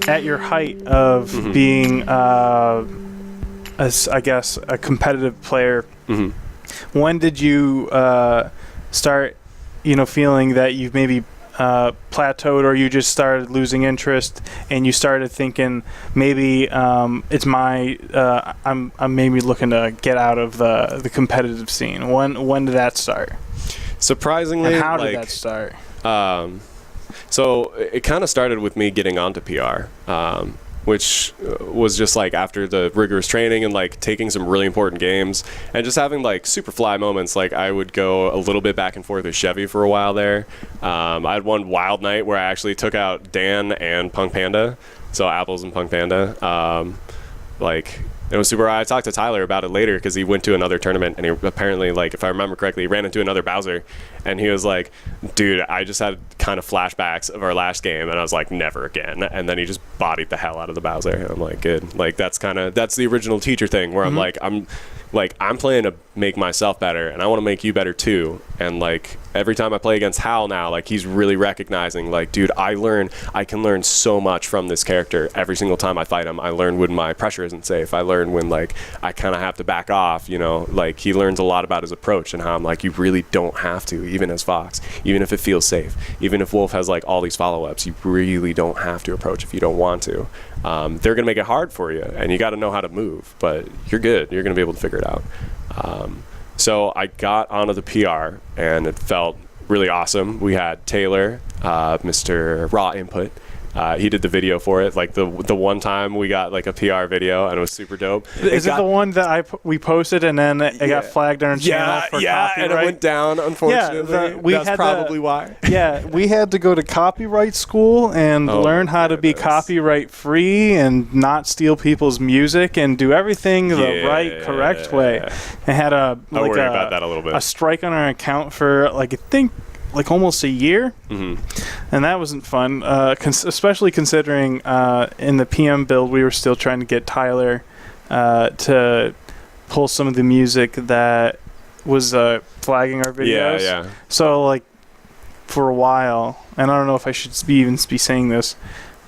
at your height of being, I guess, a competitive player, when did you start, feeling that you've maybe plateaued, or you just started losing interest and you started thinking maybe it's I'm maybe looking to get out of the competitive scene? When did that start? Surprisingly, and how did that start? So it kind of started with me getting onto PR, which was just like after the rigorous training and like taking some really important games and just having like super fly moments. Like I would go a little bit back and forth with Chevy for a while there. I had one wild night where I actually took out Dan and Punk Panda, so Apples and Punk Panda. It was super. I talked to Tyler about it later because he went to another tournament and he apparently, like, if I remember correctly, he ran into another Bowser and he was like, dude, I just had kind of flashbacks of our last game, and I was like, never again. And then he just bodied the hell out of the Bowser. And I'm like, good. Like, that's the original teacher thing where I'm playing to make myself better, and I want to make you better too. And like every time I play against Hal now, like he's really recognizing, like, dude, I can learn so much from this character every single time I fight him. I learn when my pressure isn't safe. I learn when like I kind of have to back off. Like he learns a lot about his approach and how I'm like, you really don't have to, even as Fox, even if it feels safe, even if Wolf has like all these follow-ups, you really don't have to approach if you don't want to. They're gonna make it hard for you, and you got to know how to move, but you're good. You're gonna be able to figure it out. So I got onto the PR, and it felt really awesome. We had Taylor, Mr. Raw Input. He did the video for it. Like the one time we got like a PR video, and it was super dope. Is it the one that we posted and then it got flagged on our channel for copyright? And it went down, unfortunately. That's probably why. Yeah, we had to go to copyright school and learn how to be copyright free and not steal people's music and do everything the right, correct way. And had I worry about that a little bit. A strike on our account for like almost a year, and that wasn't fun, especially considering in the PM build we were still trying to get Tyler to pull some of the music that was flagging our videos. So like for a while, and I don't know if I should even be saying this,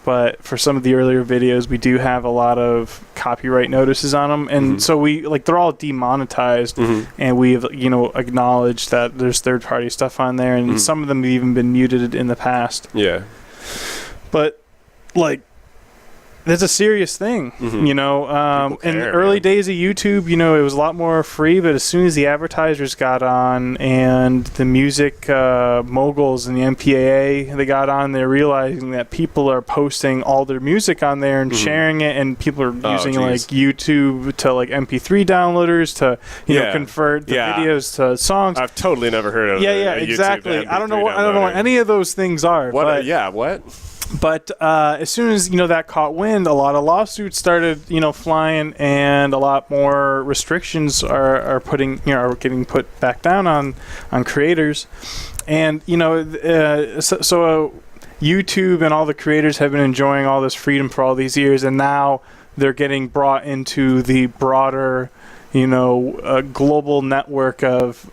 but for some of the earlier videos we do have a lot of copyright notices on them, and so they're all demonetized, and we've acknowledged that there's third-party stuff on there, and some of them have even been muted in the past. But like that's a serious thing. In the early days of YouTube, it was a lot more free, but as soon as the advertisers got on and the music moguls and the MPAA, they got on, they're realizing that people are posting all their music on there and sharing it, and people are using like YouTube to like MP3 downloaders to convert the videos to songs. I've totally never heard of exactly. I don't know what any of those things are. But as soon as that caught wind, a lot of lawsuits started flying, and a lot more restrictions are getting put back down on creators, and so YouTube and all the creators have been enjoying all this freedom for all these years, and now they're getting brought into the broader global network of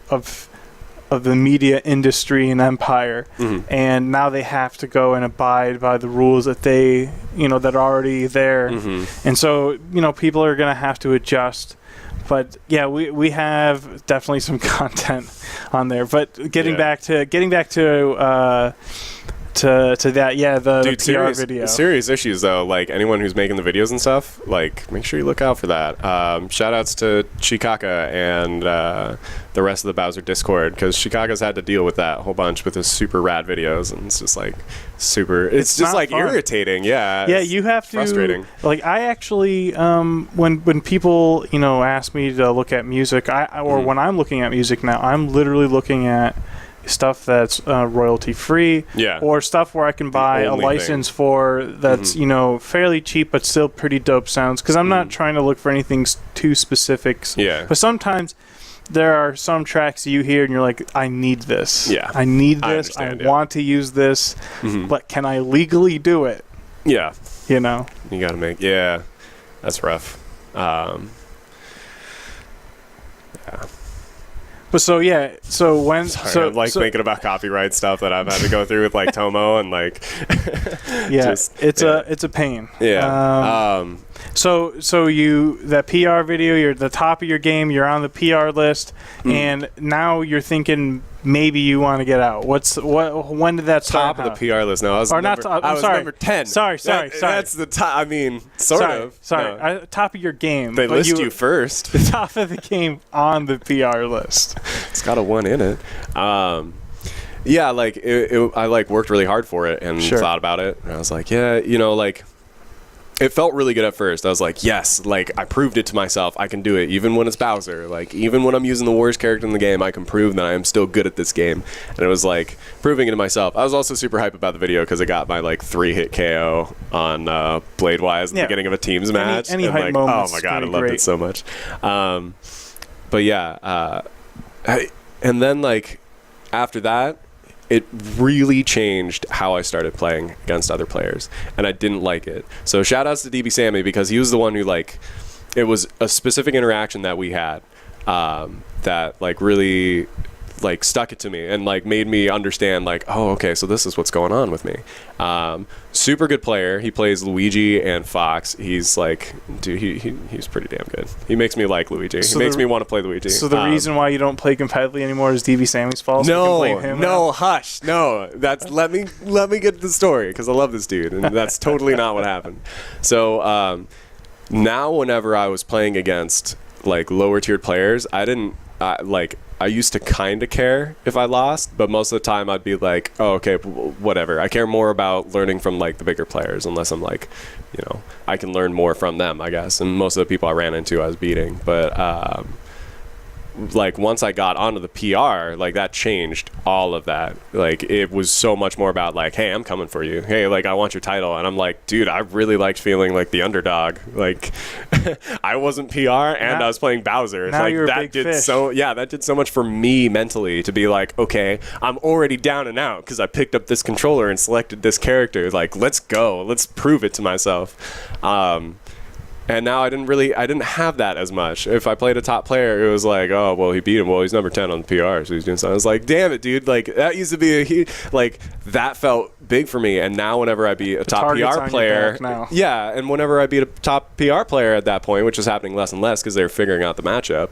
the media industry and empire, and now they have to go and abide by the rules that they that are already there, and so people are going to have to adjust. But yeah, we have definitely some content on there. But getting back to the PR video. Serious issues though. Like anyone who's making the videos and stuff, like make sure you look out for that. Shout outs to Chikaka and the rest of the Bowser Discord, because Chikaka's had to deal with that a whole bunch with his super rad videos, and it's just like super. It's just like fun. Irritating. Yeah. Yeah, you have to. Frustrating. Like I actually, when people ask me to look at music, when I'm looking at music now, I'm literally looking at stuff that's royalty free, or stuff where I can buy a license for that's fairly cheap but still pretty dope sounds, because I'm not trying to look for anything too specific. But sometimes there are some tracks you hear and you're like, I need this. I need this. I want to use this, but can I legally do it? You gotta make that's rough. But so yeah, so when Sorry, I'm thinking about copyright stuff that I've had to go through with like Tomo and like yeah, it's a pain. Yeah. So you that PR video, you're at the top of your game, you're on the PR list, and now you're thinking maybe you want to get out. When did that start? Top of the PR list. No, I was number 10. Sorry. That's the top. I mean, sort of. Sorry. No. Top of your game. They list you first. The top of the game on the PR list. It's got a 1 in it. Yeah, like I like worked really hard for it and thought about it. And I was like, yeah, like it felt really good at first. I was like, yes, like I proved it to myself. I can do it even when it's Bowser. Like even when I'm using the worst character in the game, I can prove that I am still good at this game. And it was like proving it to myself. I was also super hype about the video because it got my like 3-hit KO on Bladewise at the beginning of a teams match. Any hype like, moments, oh my god, I loved great. it so much. But yeah, and then like after that, it really changed how I started playing against other players, and I didn't like it. So shout outs to DB Sammy because he was the one who like, it was a specific interaction that we had that like really like stuck it to me and like made me understand like, oh, okay, so this is what's going on with me. Super good player. He plays Luigi and Fox. He's like, dude, he's pretty damn good. He makes me like Luigi. So he makes me want to play Luigi. So the reason why you don't play competitively anymore is DB Sammy's fault? Hush. No, that's let me get to the story because I love this dude and that's totally not what happened. So now whenever I was playing against like lower tiered players, I used to kind of care if I lost, but most of the time I'd be like, oh, okay, whatever. I care more about learning from like the bigger players unless I'm like, I can learn more from them, I guess. And most of the people I ran into I was beating. But like once I got onto the PR, like that changed all of that. Like it was so much more about like, hey, I'm coming for you. Hey, like I want your title. And I'm like, dude, I really liked feeling like the underdog. Like I wasn't PR and I was playing Bowser. Now like you're that a big did fish. that did so much for me mentally to be like, okay, I'm already down and out because I picked up this controller and selected this character. Like, let's go. Let's prove it to myself. And now I didn't have that as much. If I played a top player, it was like, oh, well, he beat him. Well, he's number 10 on the PR, so he's doing something. I was like, damn it, dude. Like, that used to be like, that felt big for me. And now whenever I beat a top PR player, yeah, and whenever I beat a top PR player at that point, which was happening less and less because they were figuring out the matchup,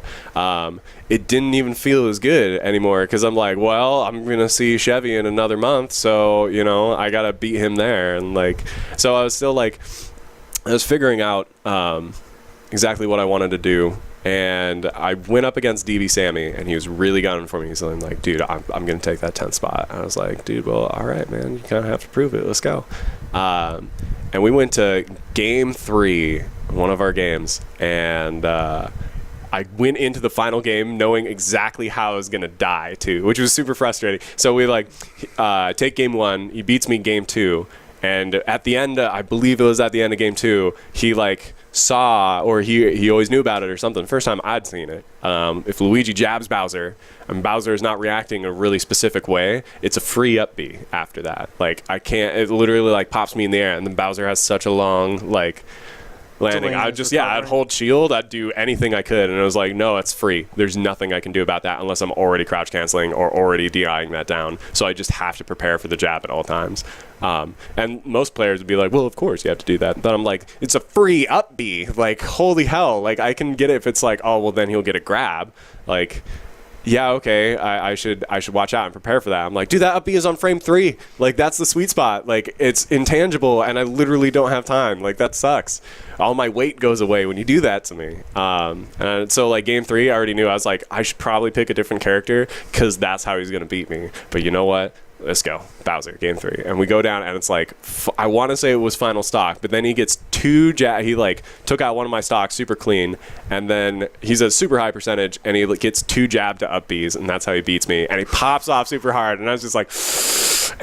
it didn't even feel as good anymore because I'm like, well, I'm going to see Chevy in another month, so, I got to beat him there. And, like, so I was still, like, I was figuring out exactly what I wanted to do, and I went up against DB Sammy, and he was really gunning for me. He's like, dude, I'm going to take that 10th spot. And I was like, dude, well, all right, man, you kind of have to prove it. Let's go. And we went to Game 3, one of our games, and I went into the final game knowing exactly how I was going to die, too, which was super frustrating. So we, take Game 1. He beats me Game 2. And at the end, I believe it was at the end of Game 2, he saw, or he always knew about it or something. First time I'd seen it. If Luigi jabs Bowser and Bowser is not reacting a really specific way, it's a free up B after that. Like I can't, it literally pops me in the air, and then Bowser has such a long landing. I'd hold shield, I'd do anything I could, and it was like, no, it's free. There's nothing I can do about that unless I'm already crouch canceling or already DIing that down. So I just have to prepare for the jab at all times. And most players would be like, well, of course you have to do that. But I'm like, it's a free up B. Like, holy hell. Like, I can get it if it's like, oh, well, then he'll get a grab. Like, yeah, okay, I should watch out and prepare for that. I'm like, dude, that up B is on frame 3. Like, that's the sweet spot. Like, it's intangible, and I literally don't have time. Like, that sucks. All my weight goes away when you do that to me. And so, Game 3, I already knew. I was like, I should probably pick a different character because that's how he's going to beat me. But you know what? Let's go. Bowser, Game 3. And we go down, and it's like, I want to say it was final stock, but then he gets he took out one of my stocks super clean, and then he's a super high percentage, and he gets 2 jab to up Bs, and that's how he beats me. And he pops off super hard, and I was just like,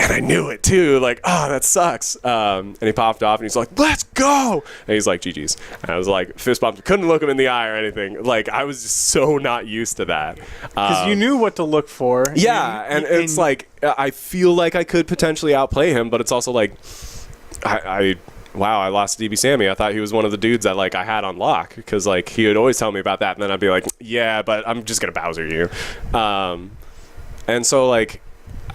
and I knew it too. Like, oh, that sucks. And he popped off, and he's like, let's go. And he's like, GG's. And I was like, fist bumped. Couldn't look him in the eye or anything. Like, I was just so not used to that. Because you knew what to look for. Yeah, and it's like, I feel like I could potentially outplay him, but it's also like, wow, I lost DB Sammy. I thought he was one of the dudes that like I had on lock, because like he would always tell me about that, and then I'd be like, yeah, but I'm just gonna Bowser you. And so like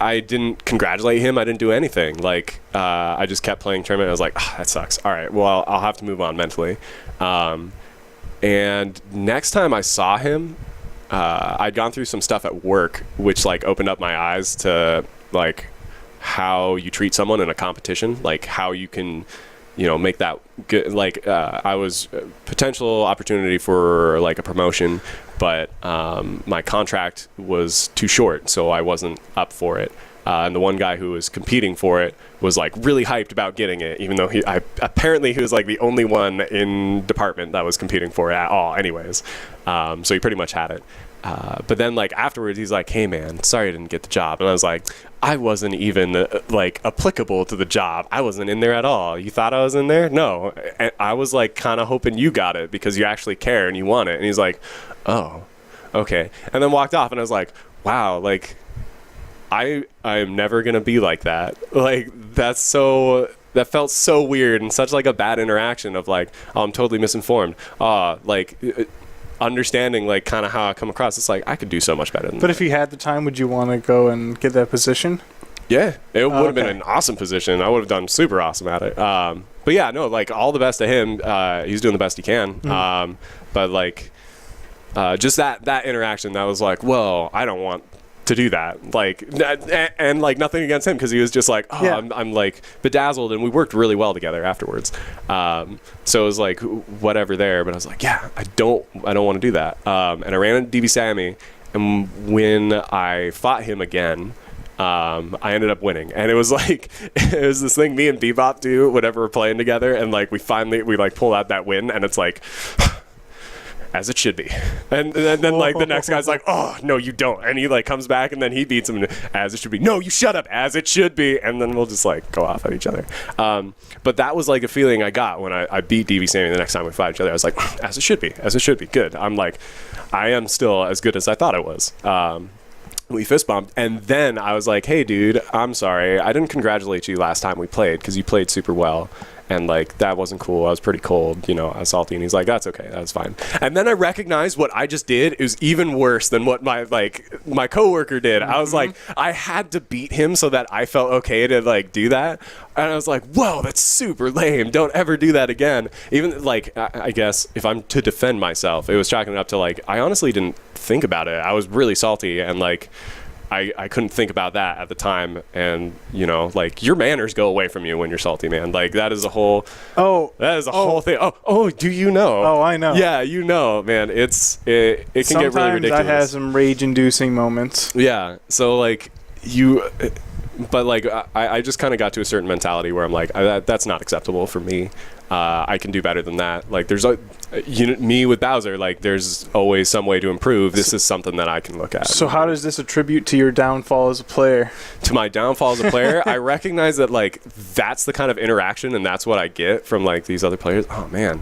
I didn't congratulate him. I didn't do anything. Like I just kept playing tournament. I was like, that sucks. All right, well I'll have to move on mentally. And next time I saw him, I'd gone through some stuff at work, which like opened up my eyes to like how you treat someone in a competition, like how you can, you know, make that good. Like I was potential opportunity for like a promotion, but my contract was too short, so I wasn't up for it. And the one guy who was competing for it was like really hyped about getting it, even though apparently he was like the only one in department that was competing for it at all anyways. So he pretty much had it. But then like afterwards he's like, hey man, sorry I didn't get the job. And I was like, I wasn't even like applicable to the job. I wasn't in there at all. You thought I was in there? No. And I was like kind of hoping you got it because you actually care and you want it. And he's like, oh, okay. And then walked off, and I was like, wow, like I'm never gonna be like that. Like that felt so weird, and such like a bad interaction of like, oh, I'm totally misinformed. Like understanding like kind of how I come across. It's like I could do so much better than But that. if you had the time, would you want to go and get that position? Yeah, it would have been an awesome position. I would have done super awesome at it. But yeah, no, like all the best to him. He's doing the best he can. But like just that interaction, that was like, whoa, I don't want to do that. Like, and like nothing against him, because he was just like, oh, yeah. I'm like bedazzled, and we worked really well together afterwards. So it was like whatever there, but I was like, yeah, I don't want to do that. And I ran into DB Sammy, and when I fought him again, I ended up winning. And it was like, it was this thing me and Bebop do whenever we're playing together, and like we like pull out that win, and it's like, as it should be. And then like the next guy's like, oh, no, you don't. And he like comes back, and then he beats him, as it should be. No, you shut up, as it should be. And then we'll just like go off at each other. But that was like a feeling I got when I beat DB Sammy the next time we fought each other. I was like, as it should be, as it should be. Good. I'm like, I am still as good as I thought I was. We fist bumped, and then I was like, hey dude, I'm sorry, I didn't congratulate you last time we played, because you played super well, and like that wasn't cool. I was pretty cold, you know, I was salty. And he's like, that's okay, that's fine. And then I recognized what I just did is even worse than what my coworker did. I was like, I had to beat him so that I felt okay to like do that. And I was like, whoa, that's super lame, don't ever do that again. Even like, I guess if I'm to defend myself, it was chalking it up to like, I honestly didn't think about it. I was really salty, and like I couldn't think about that at the time. And you know, like your manners go away from you when you're salty, man. Like that is a whole whole thing. Oh, do you know? Oh, I know. Yeah, you know, man. It can get really ridiculous. Sometimes I have some rage-inducing moments. Yeah. So like but like I just kind of got to a certain mentality where I'm like, that's not acceptable for me. I can do better than that. Like there's me with Bowser, like there's always some way to improve. This is something that I can look at. So how does this attribute to your downfall as a player? To my downfall as a player, I recognize that like that's the kind of interaction, and that's what I get from like these other players. Oh man,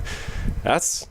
that's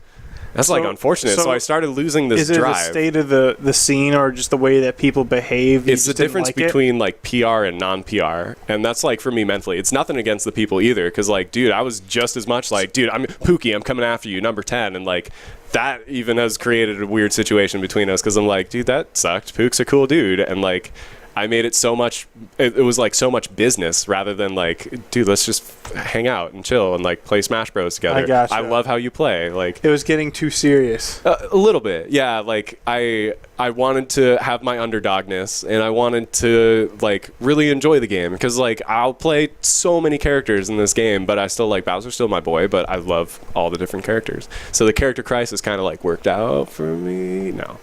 like unfortunate. So I started losing this drive. Is it the state of the scene, or just the way that people behave? It's the difference between like PR and non-PR, and that's like for me mentally. It's nothing against the people either, because like, dude, I was just as much like, dude, I'm Pookie, I'm coming after you, number 10, and like that even has created a weird situation between us, because I'm like, dude, that sucked. Pook's a cool dude, and like I made it so much, it was like so much business rather than like, dude, let's just hang out and chill and like play Smash Bros together. I gotcha. I love how you play. Like it was getting too serious. A little bit, yeah. Like I wanted to have my underdogness, and I wanted to like really enjoy the game, because like I'll play so many characters in this game, but I still like Bowser's still my boy, but I love all the different characters. So the character crisis kind of like worked out for me. No.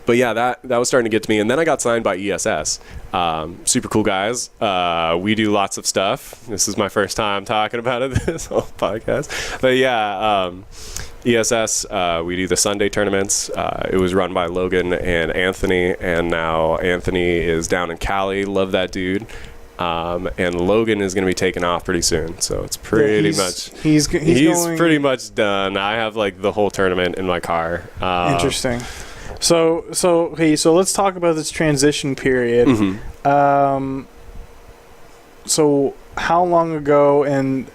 But yeah, that was starting to get to me. And then I got signed by ESS. Super cool guys. We do lots of stuff. This is my first time talking about it this whole podcast. But yeah, ESS, we do the Sunday tournaments. It was run by Logan and Anthony, and now Anthony is down in Cali. Love that dude. And Logan is going to be taking off pretty soon, so it's pretty much he's pretty much done. I have like the whole tournament in my car. Interesting. So let's talk about this transition period. Mm-hmm. So how long ago and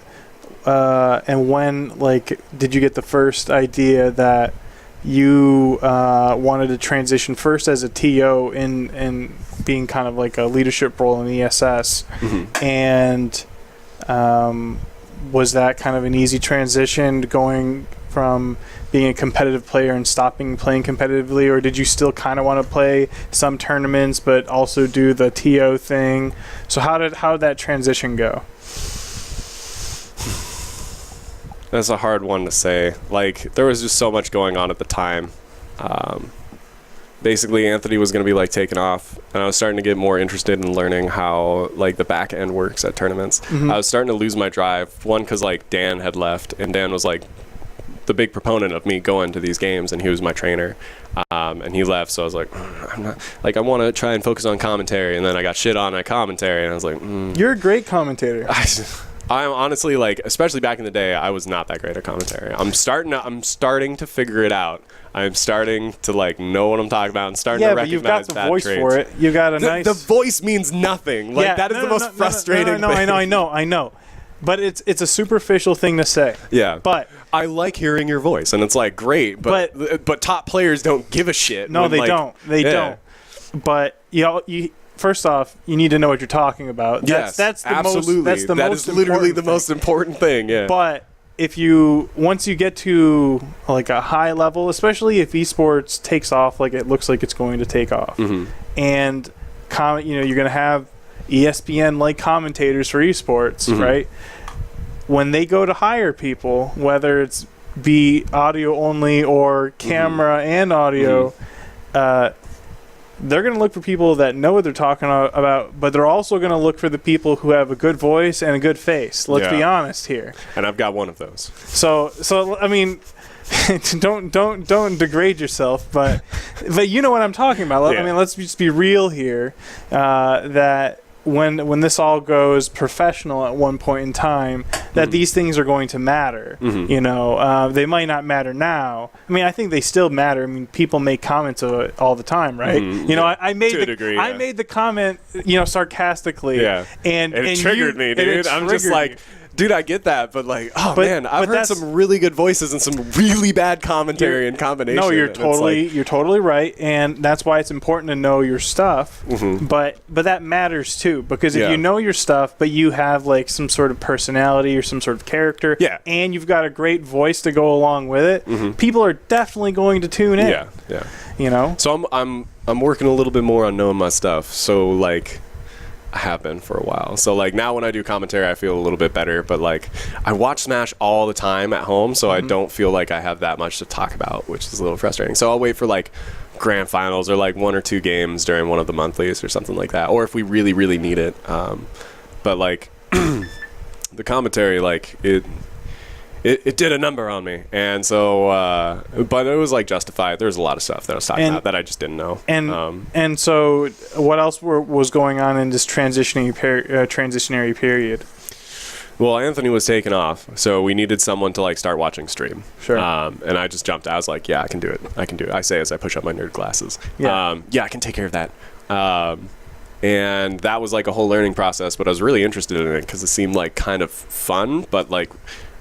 when, like, did you get the first idea that you wanted to transition first as a TO in being kind of like a leadership role in ESS, and was that kind of an easy transition going from being a competitive player and stopping playing competitively, or did you still kind of want to play some tournaments but also do the TO thing? So how did that transition go? That's a hard one to say. Like, there was just so much going on at the time. Basically, Anthony was going to be, like, taken off, and I was starting to get more interested in learning how, like, the back end works at tournaments. I was starting to lose my drive. One, because, like, Dan had left, and Dan was, like, the big proponent of me going to these games, and he was my trainer. And he left, so I was like, I'm not, like, I want to try and focus on commentary, and then I got shit on at commentary, and I was like, You're a great commentator. I'm honestly, like, especially back in the day, I was not that great at commentary. I'm starting to figure it out. I'm starting to, like, know what I'm talking about and starting to recognize but you've got the voice traits. for it. You got a nice. The voice means nothing. Like, that is the most frustrating thing. I know. But it's a superficial thing to say. Yeah. But I like hearing your voice, and it's like great. But top players don't give a shit. No, they don't. They don't. But you first off, you need to know what you're talking about. Yes, that's absolutely. That is literally the most important thing. Yeah. But once you get to like a high level, especially if esports takes off like it looks like it's going to take off, and you're going to have ESPN like commentators for esports, right? When they go to hire people, whether it's be audio only or camera and audio, they're going to look for people that know what they're talking about, but they're also going to look for the people who have a good voice and a good face. Let's be honest here. And I've got one of those. So I mean, don't degrade yourself, but you know what I'm talking about. I mean, let's just be real here. That when this all goes professional at one point in time, that these things are going to matter. You know, they might not matter now. I mean, I think they still matter. I mean, people make comments of it all the time, right? You know, I made I made the comment, you know, sarcastically. Yeah. And it triggered me, dude. I'm just like, dude, I get that, but like, man, I've heard some really good voices and some really bad commentary and combination. No, you're totally right, and that's why it's important to know your stuff. But that matters too, because if you know your stuff, but you have like some sort of personality or some sort of character, and you've got a great voice to go along with it, people are definitely going to tune in. Yeah. You know. So I'm working a little bit more on knowing my stuff. So like, I have been for a while. So like now when I do commentary, I feel a little bit better. But like I watch Smash all the time at home, so I don't feel like I have that much to talk about, which is a little frustrating. So I'll wait for like grand finals or like 1 or 2 games during one of the monthlies or something like that, or if we really, really need it. But like the commentary, like it did a number on me, and so but it was like justified. There was a lot of stuff that I was talking about that I just didn't know. And so what else was going on in this transitionary period? Well, Anthony was taken off, so we needed someone to like start watching stream. Sure. And I just jumped. I was like, yeah, I can do it. I say as I push up my nerd glasses. I can take care of that. And that was like a whole learning process, but I was really interested in it because it seemed like kind of fun, but like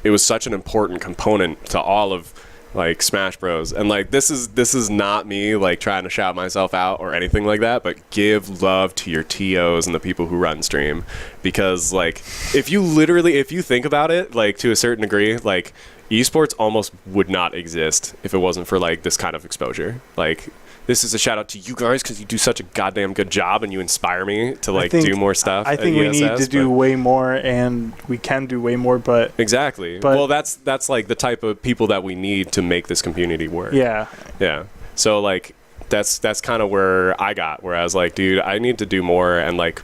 it was such an important component to all of like Smash Bros. And like this is not me like trying to shout myself out or anything like that, but give love to your TOs and the people who run stream, because like if you think about it, like to a certain degree, like esports almost would not exist if it wasn't for like this kind of exposure. Like this is a shout out to you guys because you do such a goddamn good job and you inspire me to like do more stuff. I think we need to do way more, and we can do way more. But exactly. Well, that's like the type of people that we need to make this community work. Yeah. So like that's kind of where I got. Where I was like, dude, I need to do more, and like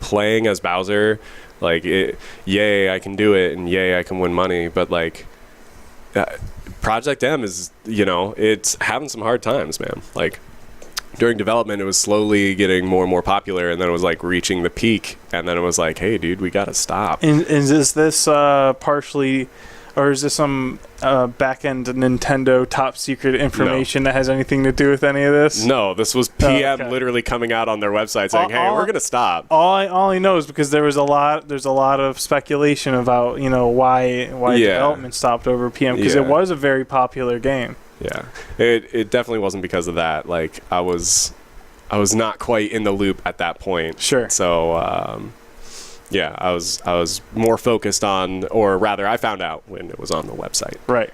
playing as Bowser, like yay, I can do it, and yay, I can win money, but like. Project M is, you know, it's having some hard times, man. Like during development, it was slowly getting more and more popular, and then it was like reaching the peak, and then it was like, hey, dude, we gotta stop. And is this partially or is this some back-end Nintendo top secret information that has anything to do with any of this? No, this was PM literally coming out on their website saying, "Hey, we're gonna stop." All I know is because there's a lot of speculation about why development stopped over PM, because it was a very popular game. Yeah, it definitely wasn't because of that. Like I was not quite in the loop at that point. Sure. So I was more focused on, or rather, I found out when it was on the website. Right.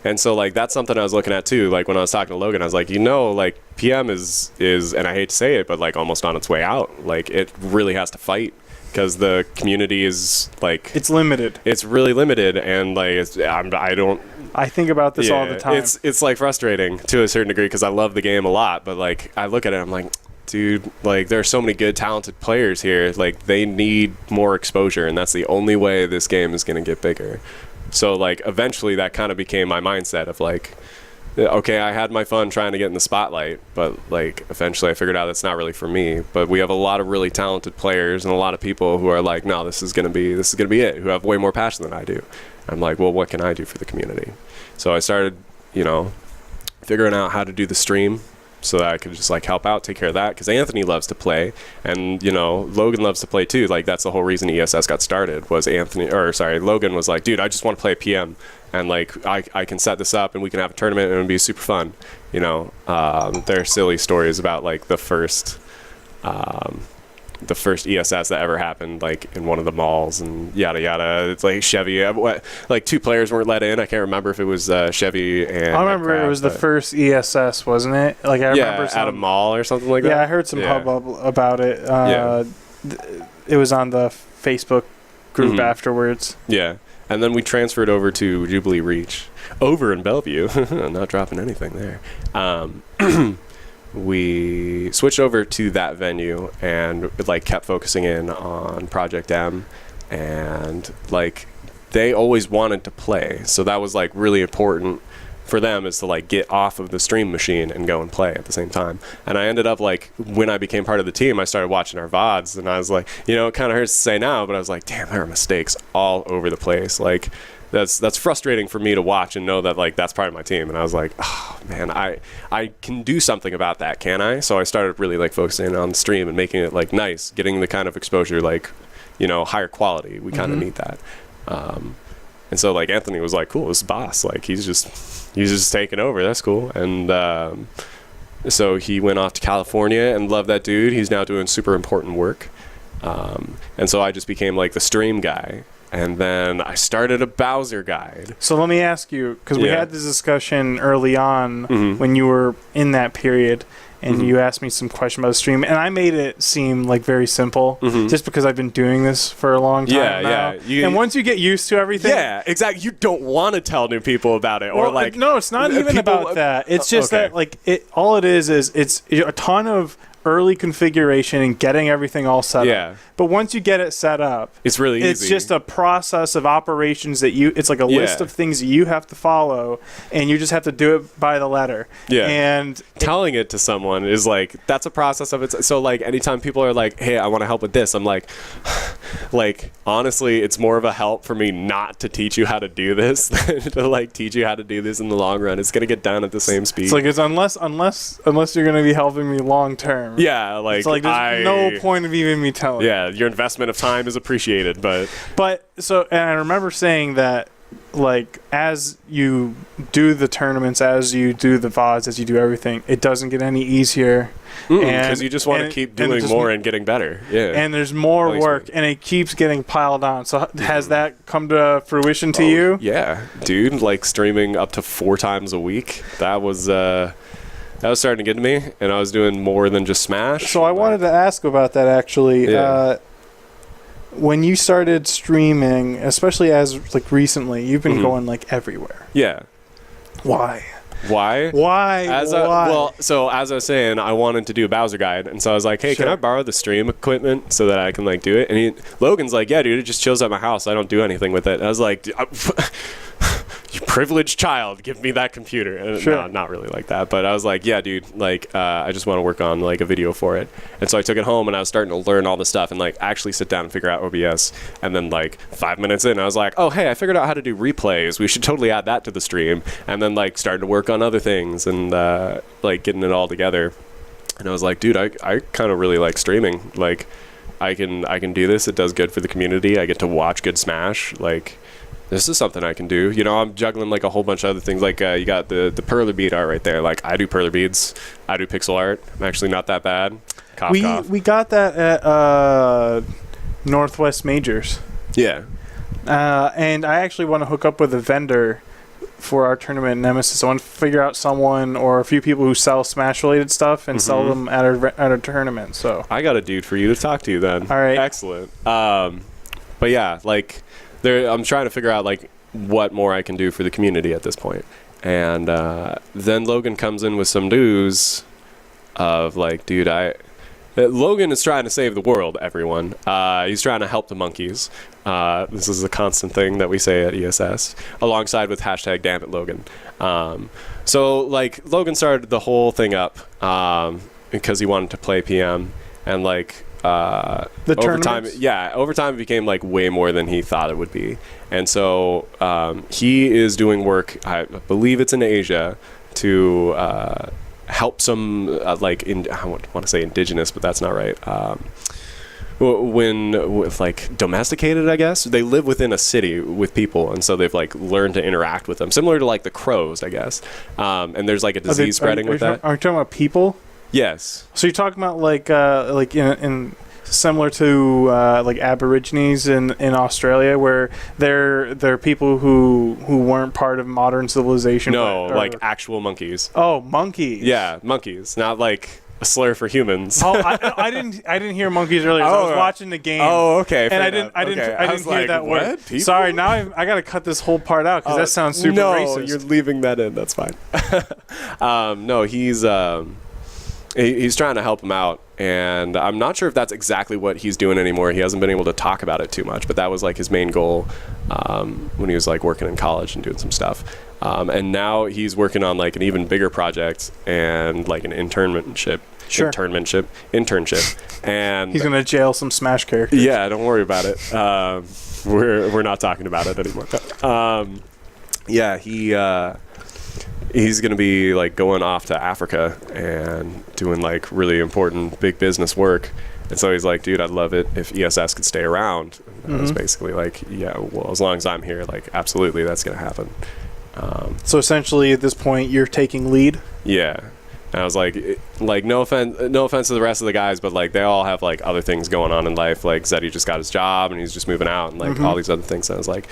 And so like that's something I was looking at too. Like when I was talking to Logan, I was like, like PM is, and I hate to say it, but like almost on its way out. Like it really has to fight because the community is like it's limited. It's really limited, and like I think about this all the time. It's like frustrating to a certain degree because I love the game a lot, but like I look at it, I'm like, dude, like there are so many good, talented players here. Like they need more exposure, and that's the only way this game is going to get bigger. So like eventually that kind of became my mindset of like, okay, I had my fun trying to get in the spotlight, but like eventually I figured out that's not really for me. But we have a lot of really talented players and a lot of people who are like, no, this is gonna be it, who have way more passion than I do. I'm like, well, what can I do for the community? So I started, figuring out how to do the stream so that I could just like help out, take care of that, because Anthony loves to play, and Logan loves to play too. Like that's the whole reason ESS got started, was Logan was like, dude, I just want to play PM, and like I can set this up and we can have a tournament and it'll be super fun. There are silly stories about like the first ESS that ever happened, like in one of the malls and yada yada. It's like Chevy, like two players weren't let in. I can't remember if it was Chevy and I remember it was the first ESS, wasn't it? Like I remember at a mall or something like that. Yeah, I heard some hubbub about it. It was on the Facebook group afterwards. Yeah, and then we transferred over to Jubilee Reach over in Bellevue. Not dropping anything there. We switched over to that venue and like kept focusing in on Project M, and like they always wanted to play, so that was like really important for them, is to like get off of the stream machine and go and play at the same time. And I ended up like, when I became part of the team, I started watching our VODs, and I was like, it kind of hurts to say now, but I was like, damn, there are mistakes all over the place. Like that's frustrating for me to watch and know that like that's part of my team. And I was like, oh man, I can do something about that, can I? So I started really like focusing on the stream and making it like nice, getting the kind of exposure like higher quality. We kind of need that. And so like Anthony was like, cool, this is boss, like he's just taking over, that's cool. And so he went off to California, and love that dude. He's now doing super important work. And so I just became like the stream guy. And then I started a Bowser guide. So let me ask you, because we had this discussion early on when you were in that period, and you asked me some question about the stream, and I made it seem like very simple, just because I've been doing this for a long time now. And once you get used to everything... Yeah, exactly. You don't want to tell new people about it. Or like... No, it's not even about that. It's just that like all it is it's a ton of early configuration and getting everything all set up. But once you get it set up, it's really easy. It's just a process of operations that it's like a list of things that you have to follow, and you just have to do it by the letter. And telling it to someone is like, that's a process of it. So like anytime people are like, hey, I want to help with this, I'm like honestly, it's more of a help for me not to teach you how to do this than to like teach you how to do this in the long run. It's gonna get done at the same speed. It's like unless you're gonna be helping me long term. Yeah, like it's like there's no point of even me telling. Yeah, your investment of time is appreciated, but so, and I remember saying that like as you do the tournaments, as you do the VODs, as you do everything, it doesn't get any easier. Because you just want to keep doing more and getting better. Yeah. And there's more work, and it keeps getting piled on. So has that come to fruition to you? Yeah, dude. Like streaming up to 4 times a week. That was starting to get to me, and I was doing more than just Smash. So I wanted to ask about that actually. When you started streaming, especially as like recently, you've been going like everywhere. Yeah. Why? Why? Well, so as I was saying, I wanted to do a Bowser guide, and so I was like, hey, can I borrow the stream equipment so that I can like do it? And Logan's like, yeah, dude, it just chills at my house. I don't do anything with it. And I was like, you privileged child, give me that computer. And Sure. no, not really like that, but I was like, yeah, dude, like I just want to work on like a video for it. And so I took it home and I was starting to learn all the stuff and like actually sit down and figure out OBS. And then like 5 minutes in, I was like, oh, hey, I figured out how to do replays. We should totally add that to the stream. And then like started to work on other things and like getting it all together. And I was like, dude, I kind of really like streaming. Like I can do this. It does good for the community. I get to watch good Smash. Like this is something I can do. You know, I'm juggling like a whole bunch of other things. Like you got the perler bead art right there. Like I do perler beads. I do pixel art. I'm actually not that bad. Cough, cough. We got that at Northwest Majors. Yeah. And I actually want to hook up with a vendor for our tournament Nemesis. I want to figure out someone or a few people who sell Smash related stuff and sell them at a tournament. So I got a dude for you to talk to then. All right. Excellent. But yeah, like I'm trying to figure out like what more I can do for the community at this point. And then Logan comes in with some news of like, dude, Logan is trying to save the world, everyone. He's trying to help the monkeys. This is a constant thing that we say at ESS, alongside with hashtag damn it Logan. So like Logan started the whole thing up because he wanted to play PM, and like over time it became like way more than he thought it would be. And so he is doing work, I believe it's in Asia, to help some I want to say indigenous, but that's not right. With like domesticated, I guess they live within a city with people, and so they've like learned to interact with them, similar to like the crows, I guess. And there's like a disease spreading with that. Are you talking about people? Yes. So you're talking about like in similar to like Aborigines in Australia, where they're people who weren't part of modern civilization. No, like actual monkeys. Oh, monkeys. Yeah, monkeys, not like a slur for humans. Oh, I didn't hear monkeys earlier. So I was watching the game. Oh, okay. And I didn't hear that word. People? Sorry, now I got to cut this whole part out because that sounds super racist. No, you're leaving that in. That's fine. No, he's trying to help him out, and I'm not sure if that's exactly what he's doing anymore. He hasn't been able to talk about it too much, but that was like his main goal when he was like working in college and doing some stuff. And now he's working on like an even bigger project and like an internship. And he's gonna jail some Smash characters. Yeah, don't worry about it. We're not talking about it anymore. He's going to be like going off to Africa and doing like really important big business work. And so he's like, dude, I'd love it if ESS could stay around. And I was basically like, yeah, well, as long as I'm here, like, absolutely, that's going to happen. So essentially at this point, you're taking lead? Yeah. And I was like, no offense to the rest of the guys, but like they all have like other things going on in life. Like Zeddy just got his job and he's just moving out and like all these other things. And I was like,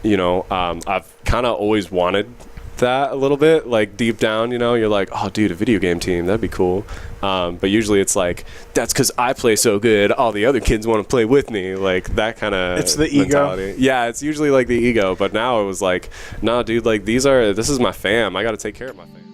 you know, I've kind of always wanted that a little bit, like deep down, you know, you're like, oh dude, a video game team, that'd be cool. But usually it's like, that's because I play so good, all the other kids want to play with me, like that kind of it's the mentality. ego. Yeah, it's usually like the ego, but now it was like, nah dude, like this is my fam, I got to take care of my fam.